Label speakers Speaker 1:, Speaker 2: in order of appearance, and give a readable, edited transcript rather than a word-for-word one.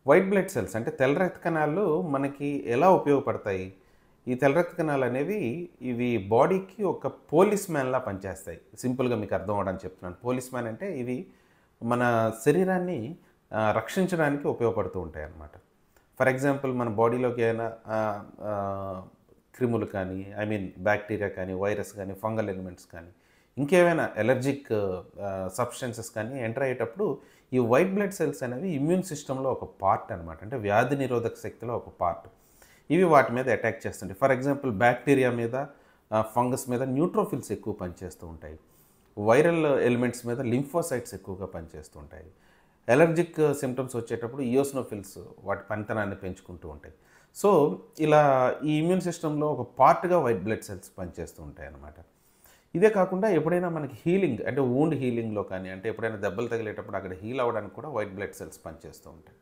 Speaker 1: White blood cells అంటే తెల్ల రక్త కణాలు మనకి ఎలా ఉపయోగపడతాయి? ఈ తెల్ల రక్త కణాలనేవి ఇవి బాడీకి ఒక పోలీస్ మ్యాన్‌లా పనిచేస్తాయి. సింపుల్‌గా మీకు అర్థం అవ్వడానికి చెప్తున్నాను. పోలీస్ మ్యాన్ అంటే ఇవి మన శరీరాన్ని రక్షించడానికి ఉపయోగపడుతూ ఉంటాయన్నమాట. ఫర్ ఎగ్జాంపుల్ మన బాడీలోకి ఏమైనా ఆహ్, ఆహ్, క్రిములు కానీ, ఐ మీన్ బ్యాక్టీరియా కానీ, వైరస్ కానీ, ఫంగల్ ఎలిమెంట్స్ కానీ, ఇంకేమైనా ఎలర్జిక్ సబ్స్టెన్సెస్ కానీ ఎంటర్ అయ్యేటప్పుడు ఈ వైట్ బ్లడ్ సెల్స్ అనేవి ఇమ్యూన్ సిస్టమ్‌లో ఒక పార్ట్ అనమాట. అంటే వ్యాధి నిరోధక శక్తిలో ఒక పార్ట్. ఇవి వాటి మీద అటాక్ చేస్తుంటాయి. ఫర్ ఎగ్జాంపుల్ బ్యాక్టీరియా మీద, ఫంగస్ మీద న్యూట్రోఫిల్స్ ఎక్కువ పనిచేస్తూ ఉంటాయి. వైరల్ ఎలిమెంట్స్ మీద లింఫోసైట్స్ ఎక్కువగా పనిచేస్తూ ఉంటాయి. ఎలర్జిక్ సింప్టమ్స్ వచ్చేటప్పుడు ఇయోసినోఫిల్స్ వాటి పనితనాన్ని పెంచుకుంటూ ఉంటాయి. సో, ఇలా ఈ ఇమ్యూన్ సిస్టమ్‌లో ఒక పార్ట్‌గా వైట్ బ్లడ్ సెల్స్ పనిచేస్తూ ఉంటాయన్నమాట. ఇదే కాకుండా ఎప్పుడైనా మనకి హీలింగ్ అంటే వూండ్ హీలింగ్‌లో కానీ, అంటే ఎప్పుడైనా దెబ్బలు తగిలేటప్పుడు అక్కడ హీల్ అవ్వడానికి కూడా వైట్ బ్లడ్ సెల్స్ పనిచేస్తూ ఉంటాయి.